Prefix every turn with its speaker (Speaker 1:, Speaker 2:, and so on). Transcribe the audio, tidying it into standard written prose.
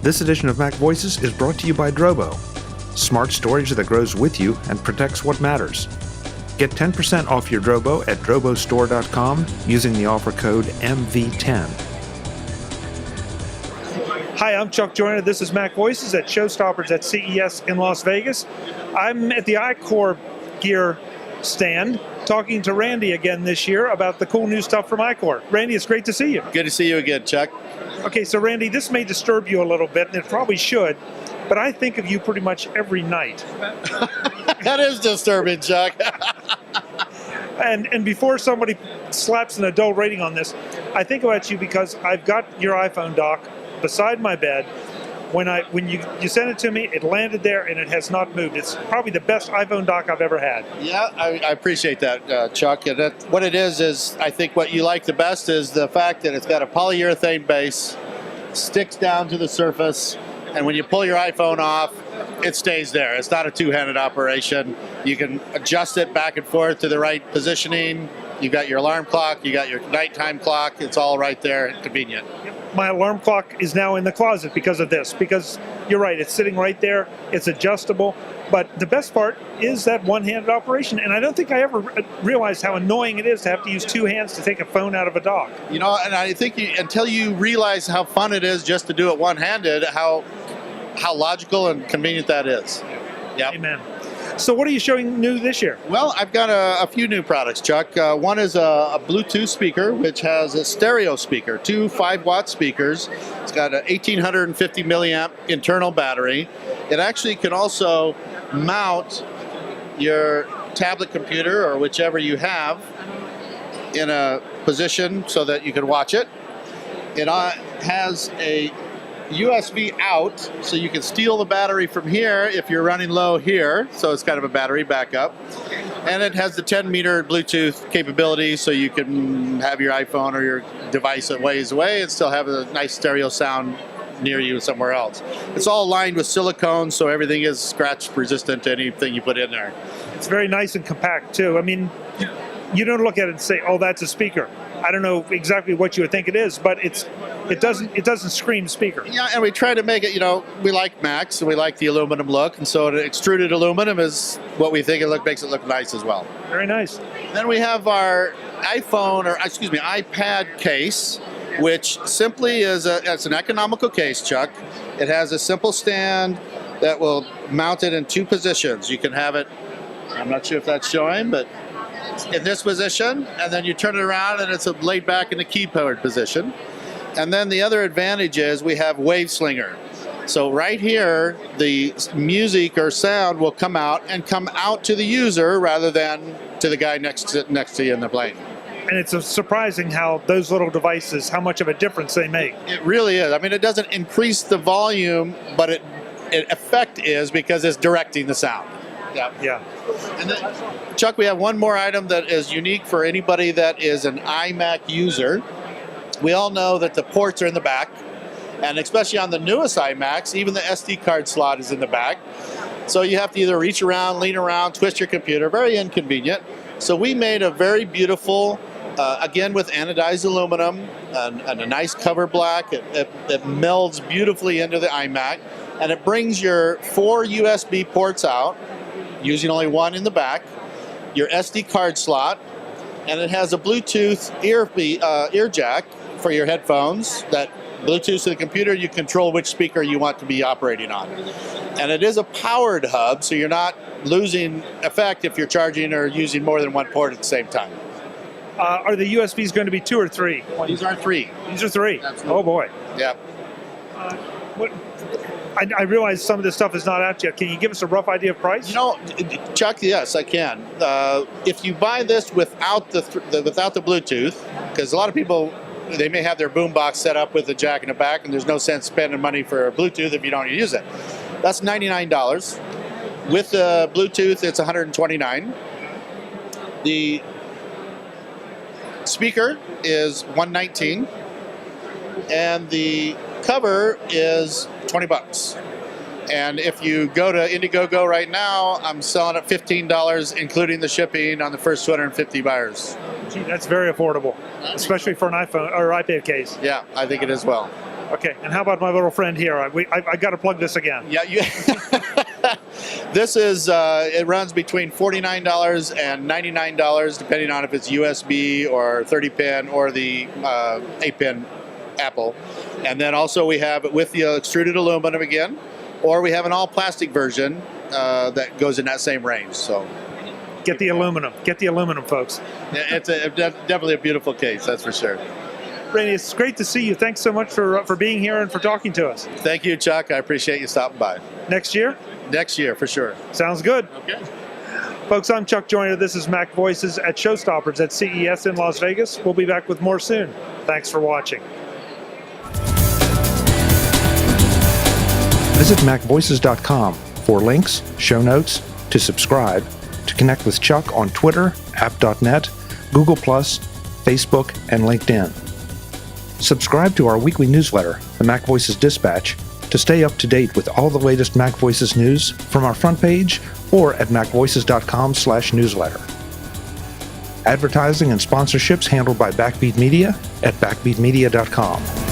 Speaker 1: This edition of MacVoices is brought to you by Drobo, smart storage that grows with you and protects what matters. Get 10% off your Drobo at drobostore.com using the offer code MV10. Hi, I'm Chuck Joyner. This is MacVoices at ShowStoppers at CES in Las Vegas. I'm at the iCore gear stand talking to Randy again this year about the cool new stuff from iCore. Randy, it's great to see you.
Speaker 2: Good to see you again, Chuck.
Speaker 1: Okay, so Randy, this may disturb you a little bit, and it probably should, but I think of you pretty much every night.
Speaker 2: That is disturbing, Chuck.
Speaker 1: And before somebody slaps an adult rating on this, I think about you because I've got your iPhone dock beside my bed. When you sent it to me, it landed there and it has not moved. It's probably the best iPhone dock I've ever had.
Speaker 2: Yeah, I appreciate that, Chuck. And what it is I think what you like the best is the fact that it's got a polyurethane base, sticks down to the surface, and when you pull your iPhone off, it stays there. It's not a two-handed operation. You can adjust it back and forth to the right positioning. You got your alarm clock, you got your nighttime clock. It's all right there, convenient.
Speaker 1: My alarm clock is now in the closet because of this, because you're right, it's sitting right there, it's adjustable, but the best part is that one-handed operation, and I don't think I ever realized how annoying it is to have to use two hands to take a phone out of a dock.
Speaker 2: You know, and I think until you realize how fun it is just to do it one-handed, how logical and convenient that is. Yep.
Speaker 1: Amen. So what are you showing new this year?
Speaker 2: Well, I've got a few new products, Chuck. One is a Bluetooth speaker, which has a stereo speaker, two 5-watt speakers. It's got an 1850 milliamp internal battery. It actually can also mount your tablet computer or whichever you have in a position so that you can watch it. It has a USB out, so you can steal the battery from here if you're running low here, so it's kind of a battery backup. And it has the 10-meter Bluetooth capability, so you can have your iPhone or your device a ways away and still have a nice stereo sound near you somewhere else. It's all lined with silicone, so everything is scratch resistant to anything you put in there.
Speaker 1: It's very nice and compact too. I mean, you don't look at it and say, oh, that's a speaker. I don't know exactly what you would think it is, but it doesn't scream speaker.
Speaker 2: Yeah, and we try to make it, you know, we like Macs and we like the aluminum look, and so the extruded aluminum is what we think makes it look nice as well.
Speaker 1: Very nice.
Speaker 2: Then we have our iPad case, which simply it's an economical case, Chuck. It has a simple stand that will mount it in two positions. You can have it, I'm not sure if that's showing, but in this position, and then you turn it around and it's laid back in the keyboard position. And then the other advantage is we have Wave Slinger. So right here, the music or sound will come out to the user rather than to the guy next to you in the plane.
Speaker 1: And it's surprising how those little devices, how much of a difference they make.
Speaker 2: It really is. I mean, it doesn't increase the volume, but it effect is because it's directing the sound.
Speaker 1: Yeah.
Speaker 2: And then, Chuck, we have one more item that is unique for anybody that is an iMac user. We all know that the ports are in the back, and especially on the newest iMacs, even the SD card slot is in the back. So you have to either reach around, lean around, twist your computer, very inconvenient. So we made a very beautiful, again with anodized aluminum and a nice cover black. It melds beautifully into the iMac, and it brings your 4 USB ports out, using only one in the back, your SD card slot, and it has a Bluetooth ear jack for your headphones. That Bluetooth to the computer, you control which speaker you want to be operating on. And it is a powered hub, so you're not losing effect if you're charging or using more than one port at the same time.
Speaker 1: Are the USBs going to be 2 or 3?
Speaker 2: These are 3.
Speaker 1: These are 3?
Speaker 2: Absolutely.
Speaker 1: Oh boy.
Speaker 2: Yeah.
Speaker 1: I realize some of this stuff is not out yet. Can you give us a rough idea of price?
Speaker 2: You know, Chuck, yes, I can. If you buy this without the Bluetooth, because a lot of people, they may have their boombox set up with a jack in the back, and there's no sense spending money for Bluetooth if you don't use it. That's $99. With the Bluetooth, it's $129. The speaker is $119, and the cover is $20. And if you go to Indiegogo right now, I'm selling at $15, including the shipping on the first 250 buyers.
Speaker 1: Gee, that's very affordable, especially for an iPhone or iPad case.
Speaker 2: Yeah, I think it is well.
Speaker 1: Okay, and how about my little friend here? I got to plug this again.
Speaker 2: Yeah, this is, it runs between $49 and $99, depending on if it's USB or 30-pin or the 8-pin Apple. And then also we have it with the extruded aluminum again, or we have an all-plastic version that goes in that same range. So
Speaker 1: get the aluminum. Get the aluminum, folks.
Speaker 2: It's definitely a beautiful case, that's for sure.
Speaker 1: Randy, it's great to see you. Thanks so much for being here and for talking to us.
Speaker 2: Thank you, Chuck. I appreciate you stopping by.
Speaker 1: Next year?
Speaker 2: Next year, for sure.
Speaker 1: Sounds good.
Speaker 2: Okay.
Speaker 1: Folks, I'm Chuck Joyner. This is MacVoices at ShowStoppers at CES in Las Vegas. We'll be back with more soon. Thanks for watching. Visit MacVoices.com for links, show notes, to subscribe, to connect with Chuck on Twitter, app.net, Google+, Facebook, and LinkedIn. Subscribe to our weekly newsletter, the MacVoices Dispatch, to stay up to date with all the latest MacVoices news from our front page or at MacVoices.com/newsletter. Advertising and sponsorships handled by Backbeat Media at BackbeatMedia.com.